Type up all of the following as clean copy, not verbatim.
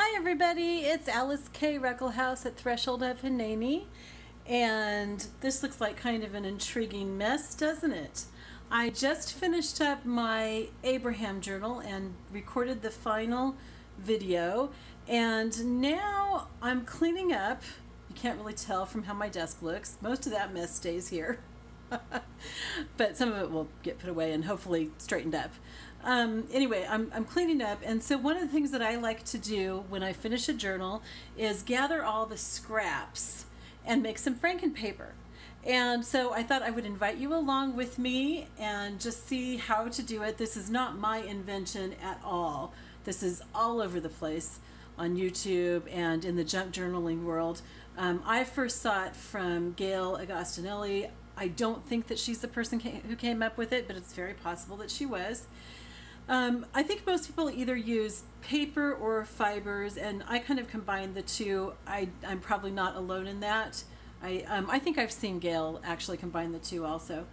Hi everybody, it's Alyce-Kay House at Threshold of Hineni, and this looks like kind of an intriguing mess, doesn't it? I just finished up my Abraham journal and recorded the final video, and now I'm cleaning up. You can't really tell from how my desk looks. Most of that mess stays here. But some of it will get put away and hopefully straightened up. Anyway, I'm cleaning up, and so one of the things that I like to do when I finish a journal is gather all the scraps and make some Frankenpaper. And so I thought I would invite you along with me and just see how to do it. This is not my invention at all. This is all over the place on YouTube and in the junk journaling world. I first saw it from Gail Agostinelli. I don't think that she's the person who came up with it, but it's very possible that she was. I think most people either use paper or fibers, and I kind of combine the two. I'm probably not alone in that. I think I've seen Gail actually combine the two also.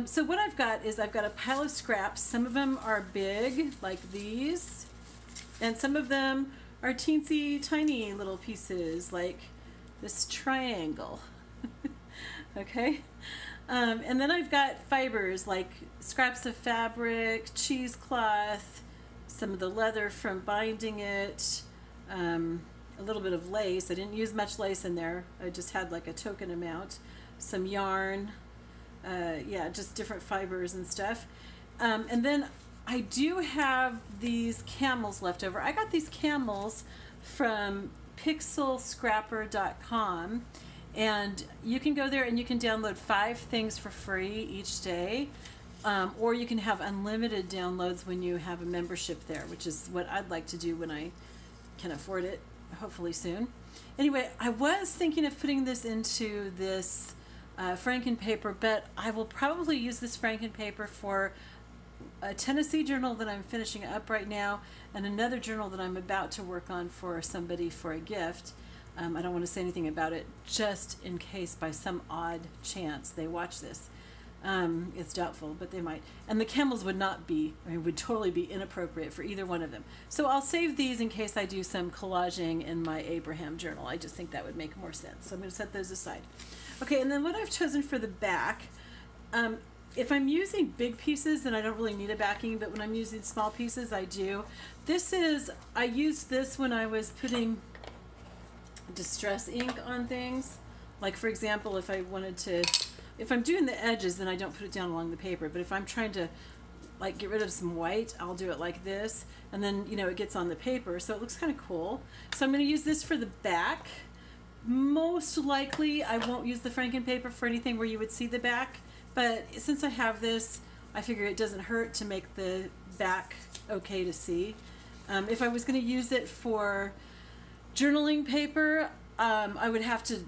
So what I've got is I've got a pile of scraps. Some of them are big, like these, and some of them are teensy tiny little pieces, like this triangle. Okay. And then I've got fibers like scraps of fabric, cheesecloth, some of the leather from binding it, a little bit of lace. I didn't use much lace in there. I just had like a token amount, some yarn, yeah, just different fibers and stuff. And then I do have these camels left over. I got these camels from pixelscrapper.com. And you can go there and you can download 5 things for free each day, or you can have unlimited downloads when you have a membership there, which is what I'd like to do when I can afford it, hopefully soon. Anyway, I was thinking of putting this into this Frankenpaper, but I will probably use this Frankenpaper for a Tennessee journal that I'm finishing up right now, and another journal that I'm about to work on for somebody for a gift. I don't want to say anything about it, just in case by some odd chance they watch this. It's doubtful, but they might. And the camels would not be, would totally be inappropriate for either one of them. So I'll save these in case I do some collaging in my Abraham journal. I just think that would make more sense. So I'm going to set those aside. Okay, and then what I've chosen for the back, if I'm using big pieces, then I don't really need a backing, but when I'm using small pieces, I do. I used this when I was putting distress ink on things. Like, for example, if I'm doing the edges, then I don't put it down along the paper, but if I'm trying to like get rid of some white, I'll do it like this, and then it gets on the paper, so it looks kind of cool. So I'm going to use this for the back. Most likely I won't use the Frankenpaper for anything where you would see the back, but since I have this, I figure it doesn't hurt to make the back okay to see. If I was going to use it for journaling paper, I would have to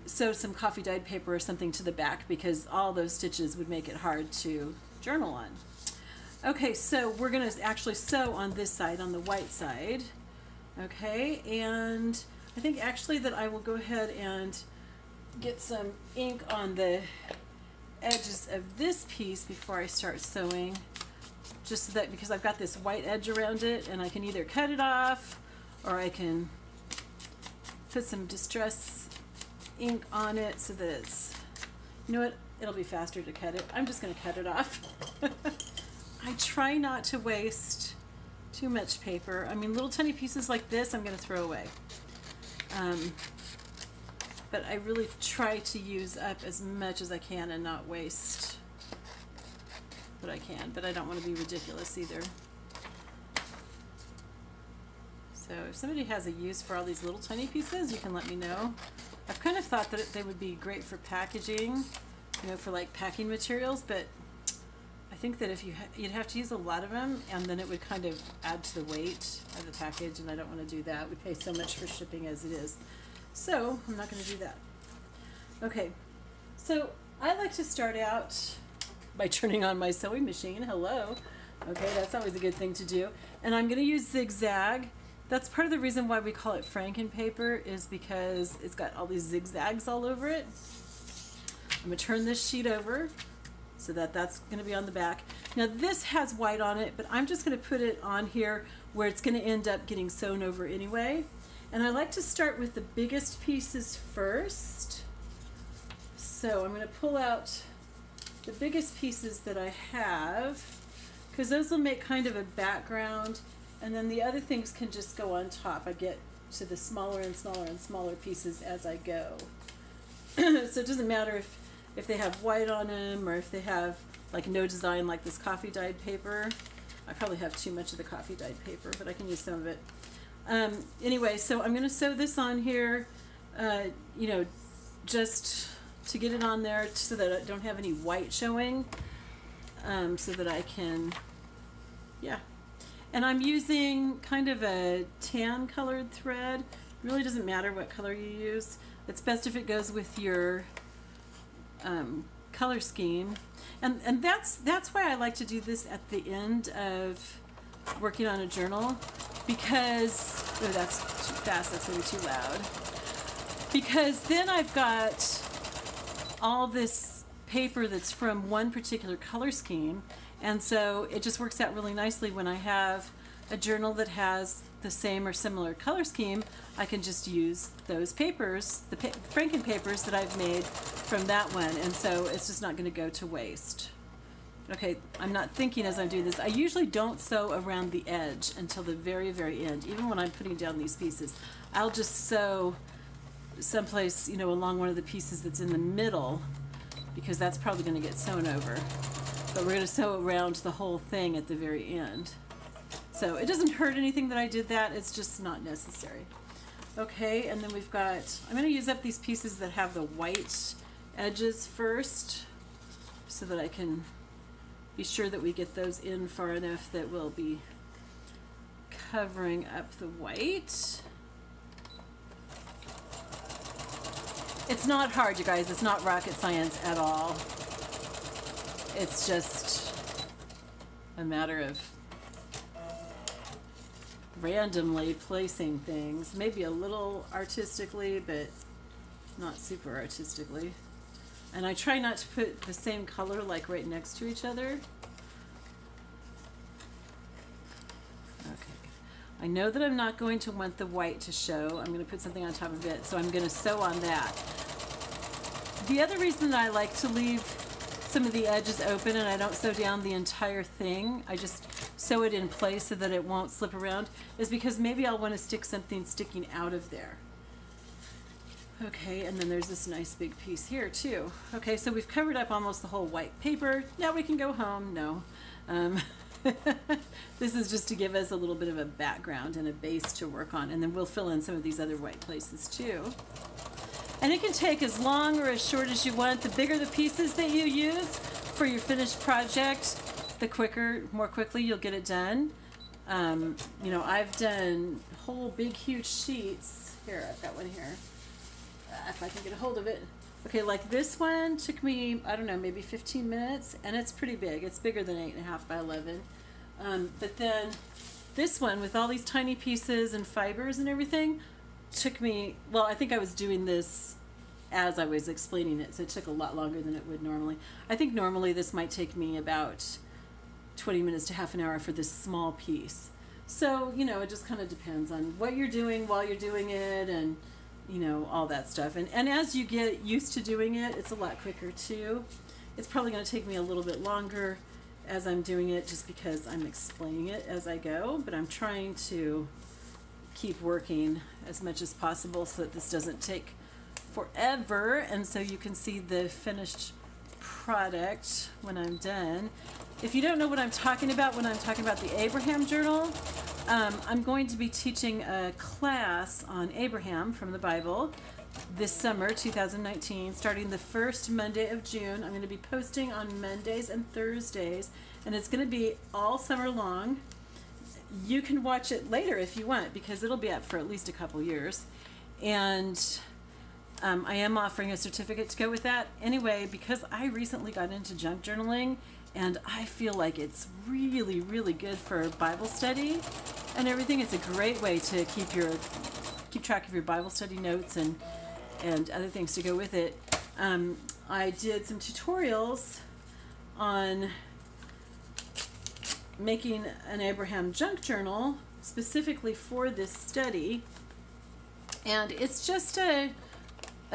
sew some coffee dyed paper or something to the back, because all those stitches would make it hard to journal on. Okay, so we're going to actually sew on this side, on the white side. Okay, and I think actually that I will go ahead and get some ink on the edges of this piece before I start sewing, just so that, because I've got this white edge around it, and I can either cut it off or I can put some distress ink on it so that it's, you know what, it'll be faster to cut it. I'm just going to cut it off. I try not to waste too much paper. I mean, little tiny pieces like this I'm going to throw away. But I really try to use up as much as I can and not waste what I can, but I don't want to be ridiculous either. So if somebody has a use for all these little tiny pieces, you can let me know. I've kind of thought that they would be great for packaging, for like packing materials, but I think that if you'd have to use a lot of them, and then it would kind of add to the weight of the package, and I don't want to do that. We pay so much for shipping as it is. So I'm not going to do that. Okay, so I like to start out by turning on my sewing machine. Hello. Okay, that's always a good thing to do. And I'm going to use zigzag. That's part of the reason why we call it Frankenpaper, is because it's got all these zigzags all over it. I'm going to turn this sheet over So that's going to be on the back. Now this has white on it, but I'm just going to put it on here where it's going to end up getting sewn over anyway. And I like to start with the biggest pieces first. So I'm going to pull out the biggest pieces that I have, because those will make kind of a background, and then the other things can just go on top. I get to the smaller and smaller and smaller pieces as I go. So it doesn't matter if they have white on them, or if they have like no design, like this coffee dyed paper. I probably have too much of the coffee dyed paper, but I can use some of it. Anyway, so I'm going to sew this on here, you know, just to get it on there so that I don't have any white showing, so that I can, yeah. And I'm using kind of a tan colored thread. It really doesn't matter what color you use. It's best if it goes with your color scheme. And that's why I like to do this at the end of working on a journal, because, oh, that's too fast, that's going to be too loud. Because then I've got all this paper that's from one particular color scheme, and so it just works out really nicely when I have a journal that has the same or similar color scheme. I can just use those papers, the Frankenpapers that I've made from that one, and so it's just not going to go to waste. Okay, I'm not thinking as I'm doing this. I usually don't sew around the edge until the very, very end. Even when I'm putting down these pieces, I'll just sew someplace, you know, along one of the pieces that's in the middle, because that's probably going to get sewn over. But we're going to sew around the whole thing at the very end. So it doesn't hurt anything that I did that, it's just not necessary. Okay, and then we've got, I'm going to use up these pieces that have the white edges first, so that I can be sure that we get those in far enough that we'll be covering up the white. It's not hard, you guys. It's not rocket science at all. It's just a matter of randomly placing things, maybe a little artistically, but not super artistically. And I try not to put the same color like right next to each other. Okay. I know that I'm not going to want the white to show. I'm going to put something on top of it, so I'm going to sew on that. The other reason that I like to leave some of the edges open and I don't sew down the entire thing, I just sew it in place so that it won't slip around, is because maybe I'll want to stick something sticking out of there. Okay, and then there's this nice big piece here too. Okay, so we've covered up almost the whole white paper. Now we can go home. No. This is just to give us a little bit of a background and a base to work on, and then we'll fill in some of these other white places too. And it can take as long or as short as you want. The bigger the pieces that you use for your finished project, the more quickly you'll get it done. You know, I've done whole big huge sheets. Here, I've got one here. If I can get a hold of it. Okay, like this one took me, I don't know, maybe 15 minutes, and it's pretty big. It's bigger than 8.5 by 11. But then this one with all these tiny pieces and fibers and everything took me, well, I think I was doing this as I was explaining it, so it took a lot longer than it would normally. I think normally this might take me about 20 minutes to half an hour for this small piece. So, you know, it just kind of depends on what you're doing while you're doing it, and you know, all that stuff. And as you get used to doing it, it's a lot quicker too. It's probably going to take me a little bit longer as I'm doing it, just because I'm explaining it as I go, but I'm trying to keep working as much as possible so that this doesn't take forever, and so you can see the finished product when I'm done. If you don't know what I'm talking about when I'm talking about the Abraham journal, I'm going to be teaching a class on Abraham from the Bible this summer, 2019, starting the first Monday of June. I'm going to be posting on Mondays and Thursdays, and it's going to be all summer long. You can watch it later if you want, because it'll be up for at least a couple years. And I am offering a certificate to go with that. Anyway, because I recently got into junk journaling, and I feel like it's really, really good for Bible study and everything. It's a great way to keep track of your Bible study notes and other things to go with it. I did some tutorials on making an Abraham junk journal specifically for this study, and it's just an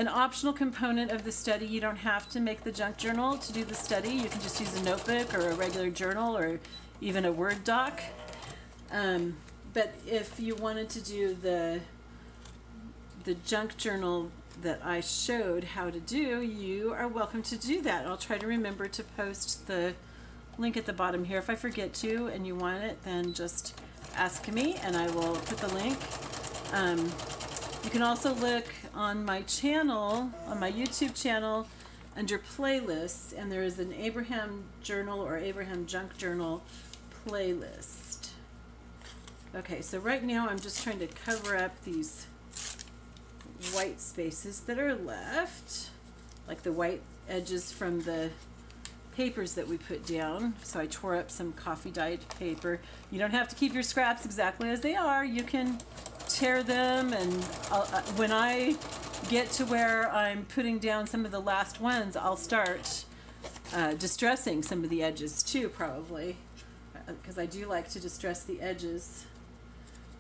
optional component of the study. You don't have to make the junk journal to do the study. You can just use a notebook or a regular journal or even a Word doc. But if you wanted to do the junk journal that I showed how to do, you are welcome to do that. I'll try to remember to post the link at the bottom here. If I forget to and you want it, then just ask me and I will put the link. You can also look on my channel, on my YouTube channel, under playlists, and there is an Abraham journal or Abraham junk journal playlist. Okay, so right now I'm just trying to cover up these white spaces that are left, like the white edges from the papers that we put down. So I tore up some coffee dyed paper. You don't have to keep your scraps exactly as they are. You can tear them, and when I get to where I'm putting down some of the last ones, I'll start distressing some of the edges too, probably, because I do like to distress the edges.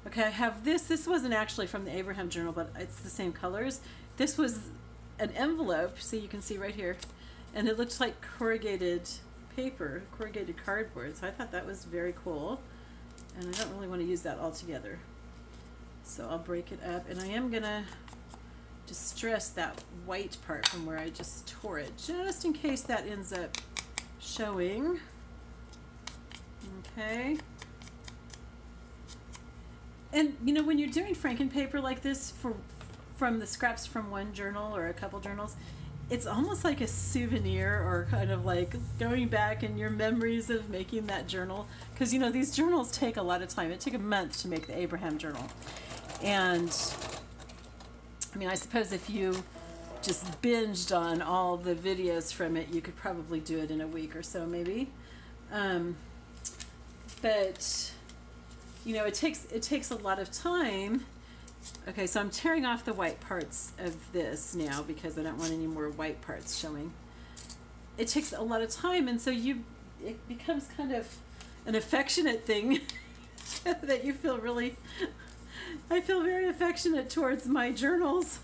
Okay, I have this. This wasn't actually from the Abraham journal, but it's the same colors. This was an envelope, so you can see right here, and it looks like corrugated paper, corrugated cardboard, so I thought that was very cool, and I don't really want to use that all together. So I'll break it up, and I am going to distress that white part from where I just tore it, just in case that ends up showing. Okay. And you know, when you're doing Frankenpaper like this from the scraps from one journal or a couple journals, it's almost like a souvenir, or kind of like going back in your memories of making that journal. Because you know, these journals take a lot of time. It took a month to make the Abraham journal. And I mean, I suppose if you just binged on all the videos from it, you could probably do it in a week or so, maybe. But you know, it takes a lot of time. Okay, so I'm tearing off the white parts of this now because I don't want any more white parts showing. It takes a lot of time, and so it becomes kind of an affectionate thing that you feel really. I feel very affectionate towards my journals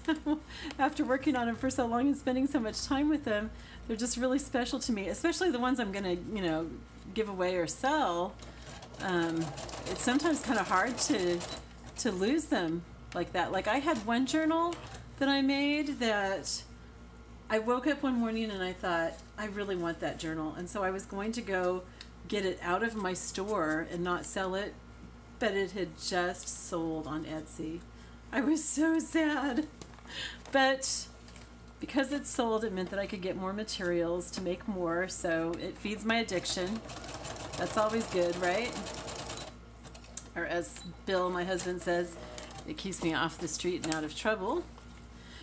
after working on them for so long and spending so much time with them. They're just really special to me, especially the ones I'm going to, you know, give away or sell. It's sometimes kind of hard to lose them like that. Like, I had one journal that I made that I woke up one morning and I thought, I really want that journal. And so I was going to go get it out of my store and not sell it, but it had just sold on Etsy. I was so sad. But because it sold, it meant that I could get more materials to make more, so it feeds my addiction. That's always good, right? Or as Bill, my husband, says, it keeps me off the street and out of trouble.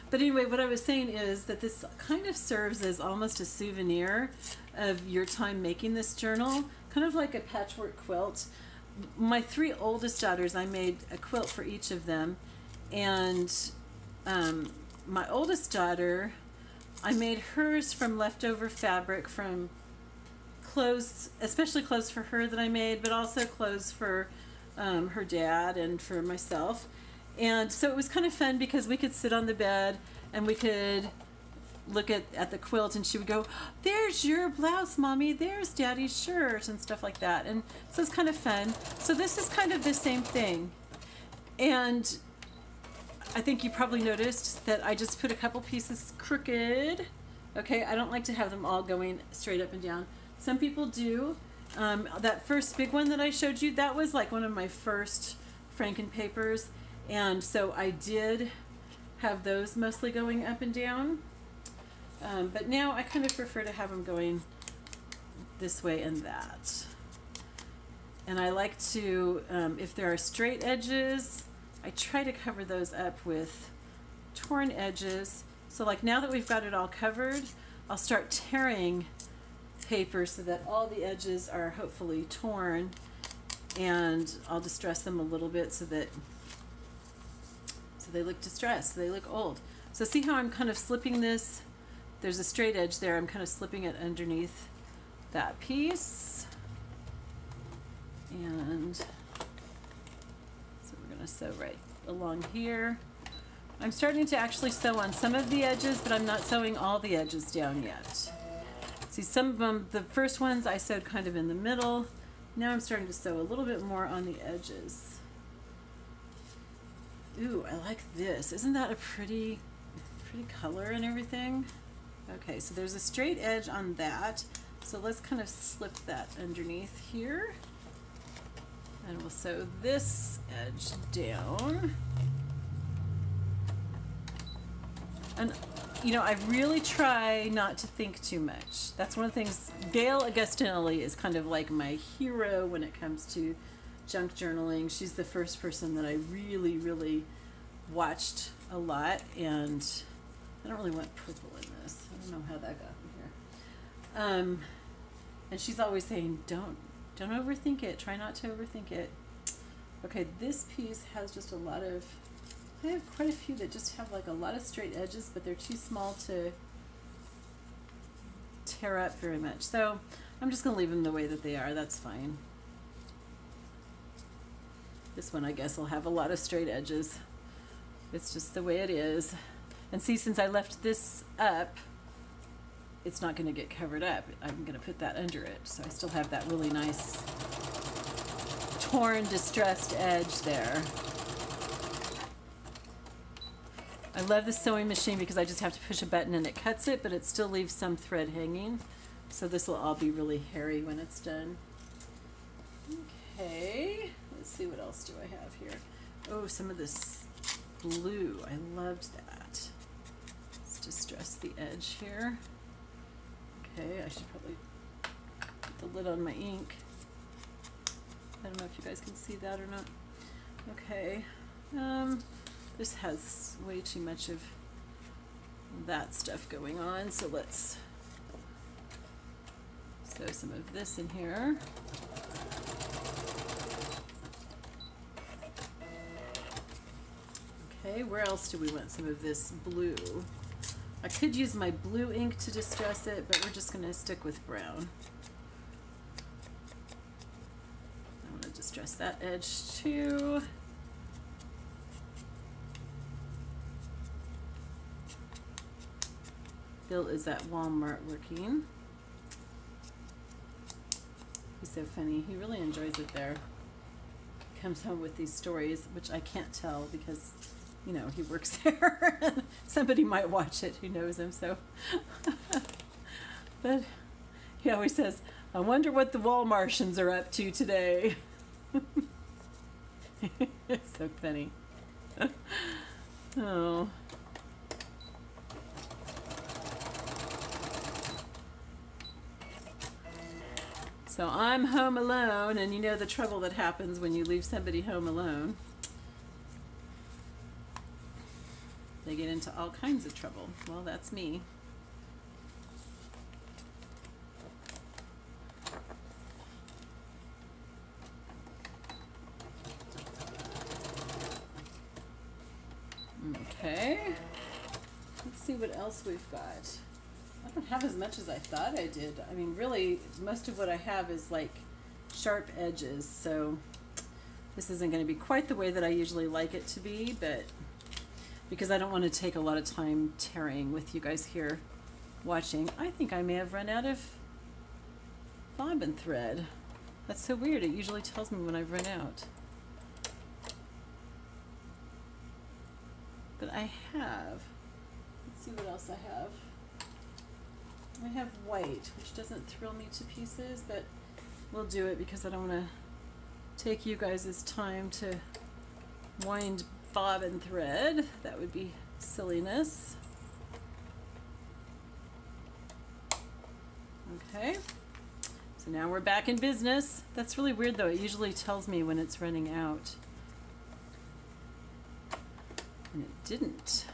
But anyway, what I was saying is that this kind of serves as almost a souvenir of your time making this journal, kind of like a patchwork quilt. My three oldest daughters, I made a quilt for each of them, and my oldest daughter, I made hers from leftover fabric from clothes, especially clothes for her that I made, but also clothes for her dad and for myself. And so it was kind of fun because we could sit on the bed and we could look at the quilt, and she would go, there's your blouse, Mommy, there's Daddy's shirt, and stuff like that. And so it's kind of fun. So this is kind of the same thing. And I think you probably noticed that I just put a couple pieces crooked. Okay, I don't like to have them all going straight up and down. Some people do. That first big one that I showed you, that was like one of my first Frankenpapers. And so I did have those mostly going up and down. But now I kind of prefer to have them going this way and that. And I like to, if there are straight edges, I try to cover those up with torn edges. So like now that we've got it all covered, I'll start tearing paper so that all the edges are hopefully torn, and I'll distress them a little bit so they look distressed, so they look old. So see how I'm kind of slipping this? There's a straight edge there. I'm kind of slipping it underneath that piece. And so we're going to sew right along here. I'm starting to actually sew on some of the edges, but I'm not sewing all the edges down yet. See, some of them, the first ones I sewed kind of in the middle. Now I'm starting to sew a little bit more on the edges. Ooh, I like this. Isn't that a pretty color and everything? Okay, so there's a straight edge on that. So let's kind of slip that underneath here. And we'll sew this edge down. And you know, I really try not to think too much. That's one of the things. Gail Augustinelli is kind of like my hero when it comes to junk journaling. She's the first person that I really watched a lot, and I don't really want purple in this. I don't know how that got in here. And she's always saying, don't overthink it. Try not to overthink it. Okay, this piece has just a lot of, I have quite a few that just have like a lot of straight edges, but they're too small to tear up very much. So I'm just going to leave them the way that they are. That's fine. This one, I guess, will have a lot of straight edges. It's just the way it is. And see, since I left this up, it's not going to get covered up. I'm going to put that under it. So I still have that really nice torn, distressed edge there. I love the sewing machine because I just have to push a button and it cuts it, but it still leaves some thread hanging. So this will all be really hairy when it's done. Okay, let's see, what else do I have here? Oh, some of this blue. I loved that. Let's distress the edge here. Okay, I should probably put the lid on my ink. I don't know if you guys can see that or not. Okay. This has way too much of that stuff going on, so let's sew some of this in here. Okay, where else do we want some of this blue? I could use my blue ink to distress it, but we're just going to stick with brown. I want to distress that edge too. Bill is at Walmart working. He's so funny. He really enjoys it there. He comes home with these stories, which I can't tell because, you know, he works there. Somebody might watch it who knows him, so. But he always says, I wonder what the Walmartians are up to today. It's so funny. Oh. So I'm home alone, and you know the trouble that happens when you leave somebody home alone. They get into all kinds of trouble. Well, that's me. Okay. Let's see what else we've got. I don't have as much as I thought I did. I mean, really, most of what I have is like sharp edges, so this isn't going to be quite the way that I usually like it to be, but because I don't want to take a lot of time tearing with you guys here watching. I think I may have run out of bobbin thread. That's so weird. It usually tells me when I've run out. But I have. Let's see what else I have. I have white, which doesn't thrill me to pieces, but we'll do it because I don't want to take you guys' time to wind bobbin thread. That would be silliness. Okay, so now we're back in business. That's really weird though. It usually tells me when it's running out. And it didn't.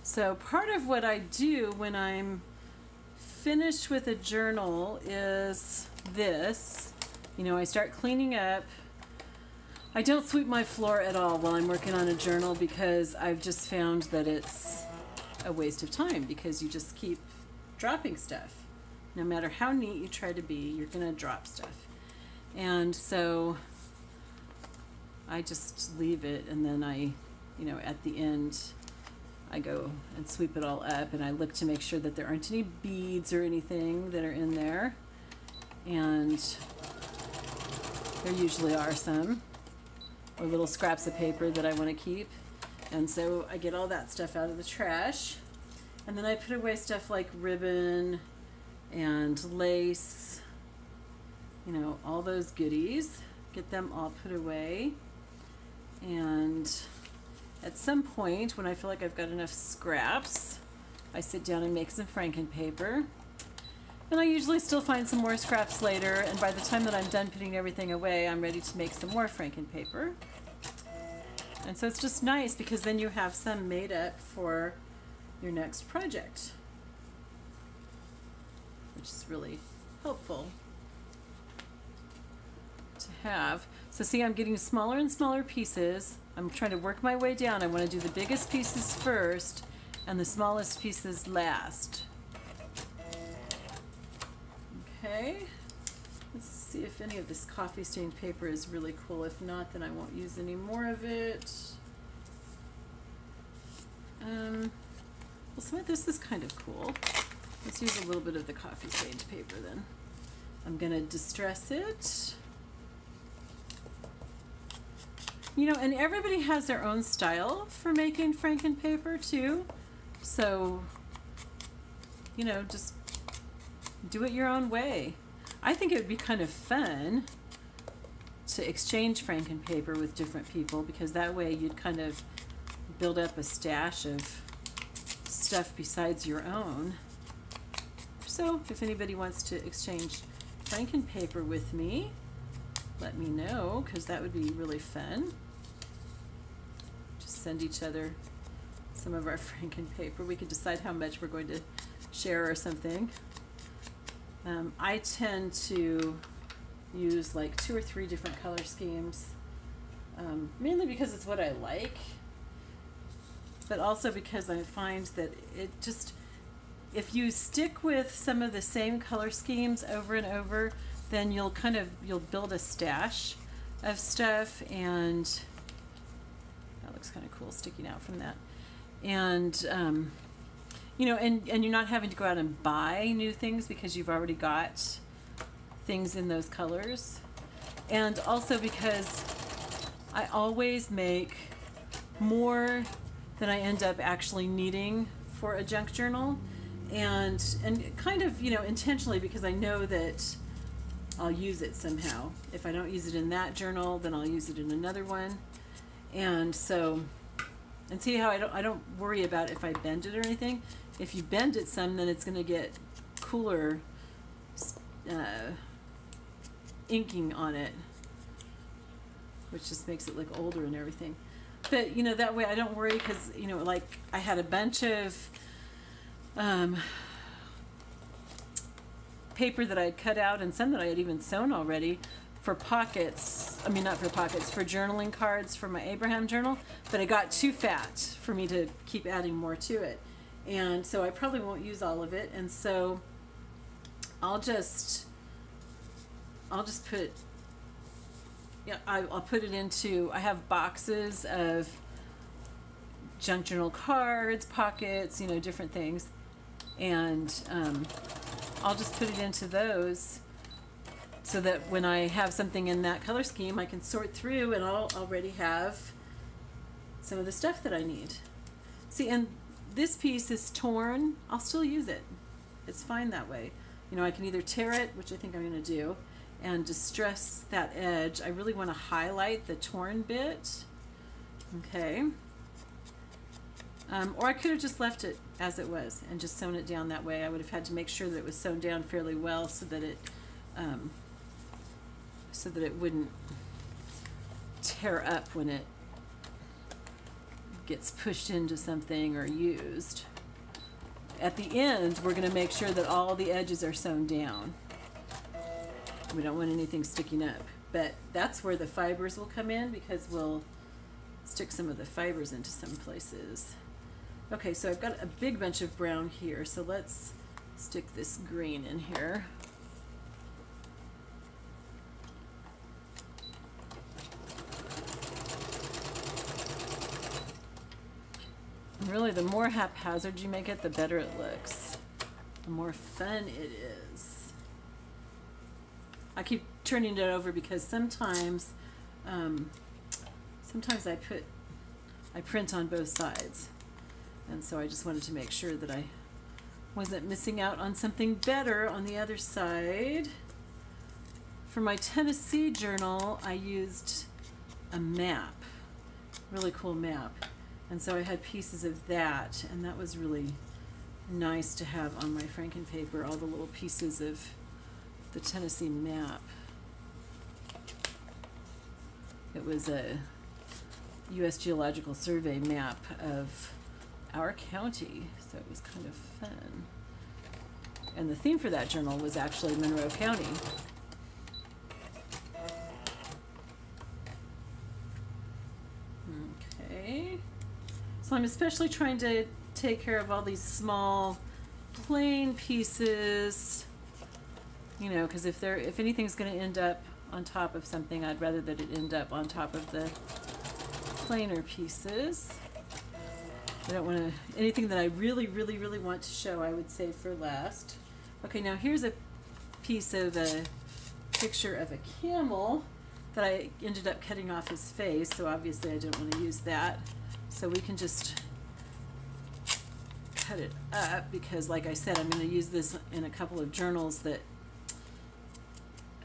So part of what I do when I'm finished with a journal is this. You know, I start cleaning up. I don't sweep my floor at all while I'm working on a journal because I've just found that it's a waste of time because you just keep dropping stuff. No matter how neat you try to be, you're gonna drop stuff. And so I just leave it, and then I, you know, at the end, I go and sweep it all up, and I look to make sure that there aren't any beads or anything that are in there. And there usually are some, or little scraps of paper that I want to keep. And so I get all that stuff out of the trash. And then I put away stuff like ribbon and lace, you know, all those goodies. Get them all put away. And at some point, when I feel like I've got enough scraps, I sit down and make some Frankenpaper. And I usually still find some more scraps later, and by the time that I'm done putting everything away, I'm ready to make some more Frankenpaper. And so it's just nice because then you have some made up for your next project, which is really helpful to have. So see, I'm getting smaller and smaller pieces. I'm trying to work my way down. I want to do the biggest pieces first and the smallest pieces last. Okay, let's see if any of this coffee stained paper is really cool. If not, then I won't use any more of it. Well, some of this is kind of cool. Let's use a little bit of the coffee stained paper then. I'm gonna distress it. You know, and everybody has their own style for making Frankenpaper too. So, you know, just do it your own way. I think it would be kind of fun to exchange Frankenpaper with different people, because that way you'd kind of build up a stash of stuff besides your own. So if anybody wants to exchange Frankenpaper with me, let me know, because that would be really fun. Just send each other some of our Frankenpaper. We could decide how much we're going to share or something. I tend to use like 2 or 3 different color schemes, mainly because it's what I like, but also because I find that it just, if you stick with some of the same color schemes over and over, then you'll build a stash of stuff, and that looks kind of cool sticking out from that. And you know, and you're not having to go out and buy new things because you've already got things in those colors. And also because I always make more than I end up actually needing for a junk journal, and kind of, you know, intentionally, because I know that I'll use it somehow. If I don't use it in that journal, then I'll use it in another one. And so, and see how I don't worry about if I bend it or anything. If you bend it some, then it's going to get cooler inking on it, which just makes it look older and everything. But, you know, that way I don't worry, because, you know, like I had a bunch of paper that I had cut out, and some that I had even sewn already for pockets. I mean, not for pockets, for journaling cards for my Abraham journal, but it got too fat for me to keep adding more to it. And so I probably won't use all of it, and so I'll just put, yeah, I'll put it into, I have boxes of junk journal cards, pockets, you know, different things, and I'll just put it into those so that when I have something in that color scheme, I can sort through and I'll already have some of the stuff that I need. See, and this piece is torn. I'll still use it. It's fine that way. You know, I can either tear it, which I think I'm going to do, and distress that edge. I really want to highlight the torn bit. Okay. Or I could have just left it as it was and just sewn it down that way. I would have had to make sure that it was sewn down fairly well so that it wouldn't tear up when it gets pushed into something or used. At the end, we're going to make sure that all the edges are sewn down. We don't want anything sticking up, but that's where the fibers will come in, because we'll stick some of the fibers into some places. Okay, so I've got a big bunch of brown here, so let's stick this green in here. And really, the more haphazard you make it, the better it looks. The more fun it is. I keep turning it over because sometimes I print on both sides. And so I just wanted to make sure that I wasn't missing out on something better on the other side. For my Tennessee journal, I used a map, really cool map. And so I had pieces of that, and that was really nice to have on my Frankenpaper, all the little pieces of the Tennessee map. It was a U.S. Geological Survey map of our county, so it was kind of fun. And the theme for that journal was actually Monroe County. Okay, so I'm especially trying to take care of all these small plain pieces, you know, because if anything's going to end up on top of something, I'd rather that it end up on top of the plainer pieces. I don't want to, anything that I really, really, really want to show, I would save for last. Okay, now here's a piece of a picture of a camel that I ended up cutting off his face, so obviously I didn't want to use that. So we can just cut it up because, like I said, I'm going to use this in a couple of journals that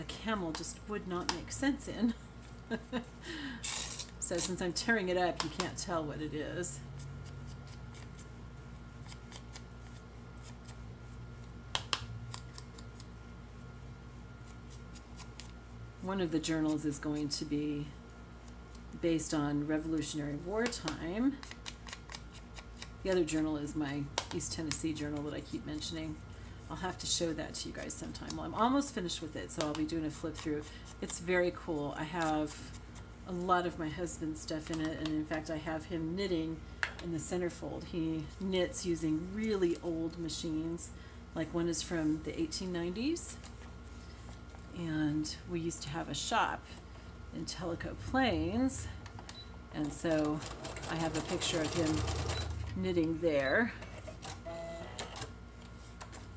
a camel just would not make sense in. So since I'm tearing it up, you can't tell what it is. One of the journals is going to be based on Revolutionary War time. The other journal is my East Tennessee journal that I keep mentioning. I'll have to show that to you guys sometime. Well, I'm almost finished with it, so I'll be doing a flip through. It's very cool. I have a lot of my husband's stuff in it, and in fact I have him knitting in the centerfold. He knits using really old machines, like one is from the 1890s. And we used to have a shop in Tellico Plains, and so I have a picture of him knitting there,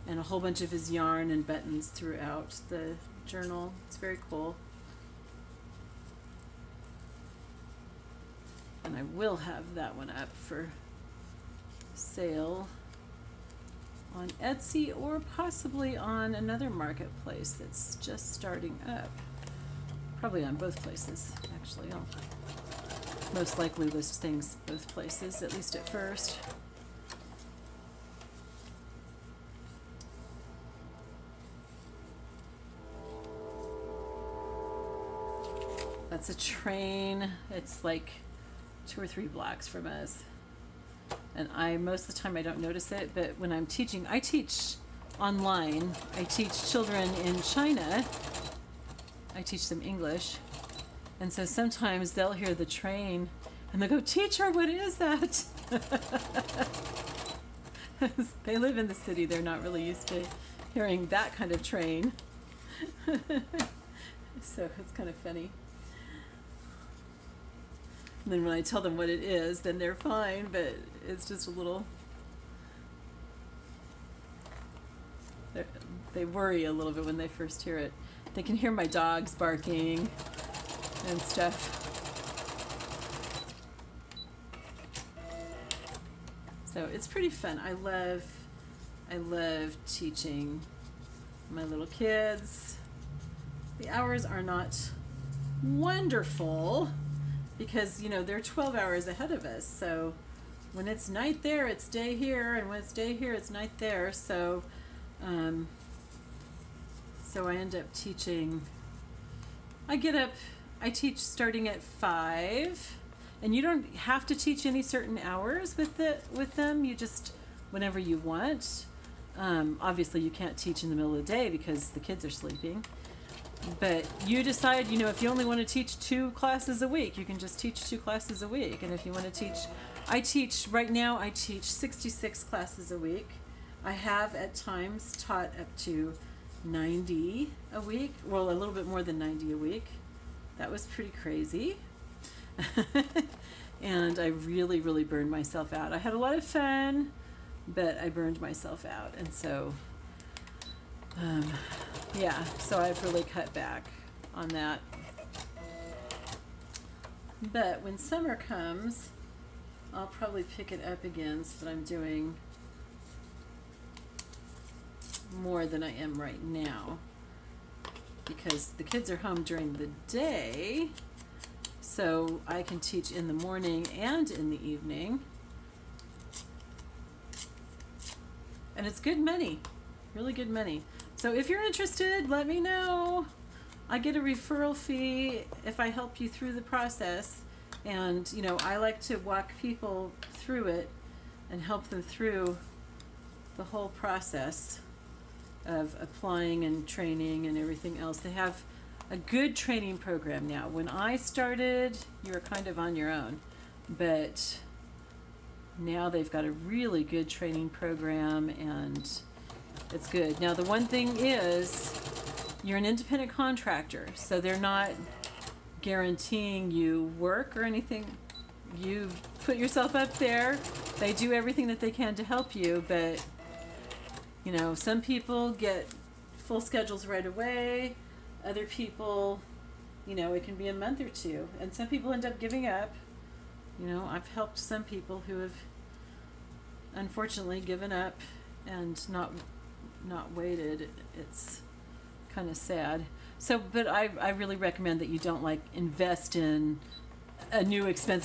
and a whole bunch of his yarn and buttons throughout the journal. It's very cool. And I will have that one up for sale on Etsy or possibly on another marketplace that's just starting up. Probably on both places, actually. I'll most likely list things both places, at least at first. That's a train. It's like 2 or 3 blocks from us. And most of the time I don't notice it, but when I'm teaching, I teach online. I teach children in China. I teach them English. And so sometimes they'll hear the train and they'll go, "Teacher, what is that?" They live in the city. They're not really used to hearing that kind of train. So it's kind of funny. And then when I tell them what it is, then they're fine, but it's just a little, they worry a little bit when they first hear it. They can hear my dogs barking and stuff. So it's pretty fun. I love teaching my little kids. The hours are not wonderful, because, you know, they're 12 hours ahead of us. So when it's night there, it's day here, and when it's day here, it's night there. So so I end up teaching. I teach starting at 5, and you don't have to teach any certain hours with them. You just, whenever you want. Obviously you can't teach in the middle of the day because the kids are sleeping. But you decide, you know, if you only want to teach 2 classes a week, you can just teach 2 classes a week. And if you want to teach Right now I teach 66 classes a week. I have at times taught up to 90 a week, well, a little bit more than 90 a week. That was pretty crazy. And I really, really burned myself out. I had a lot of fun, but I burned myself out. And so, yeah, so I've really cut back on that. But when summer comes, I'll probably pick it up again so that I'm doing more than I am right now, because the kids are home during the day, so I can teach in the morning and in the evening, and it's good money, really good money. So if you're interested, let me know. I get a referral fee if I help you through the process, and you know, I like to walk people through it and help them through the whole process of applying and training and everything else. They have a good training program now. When I started, you were kind of on your own, but now they've got a really good training program, and it's good. Now the one thing is, you're an independent contractor, so they're not guaranteeing you work or anything. You put yourself up there, they do everything that they can to help you, but you know, some people get full schedules right away. Other people, you know, it can be a month or two. And some people end up giving up. You know, I've helped some people who have unfortunately given up and not waited. It's kind of sad. So, but I really recommend that you don't like invest in a new expensive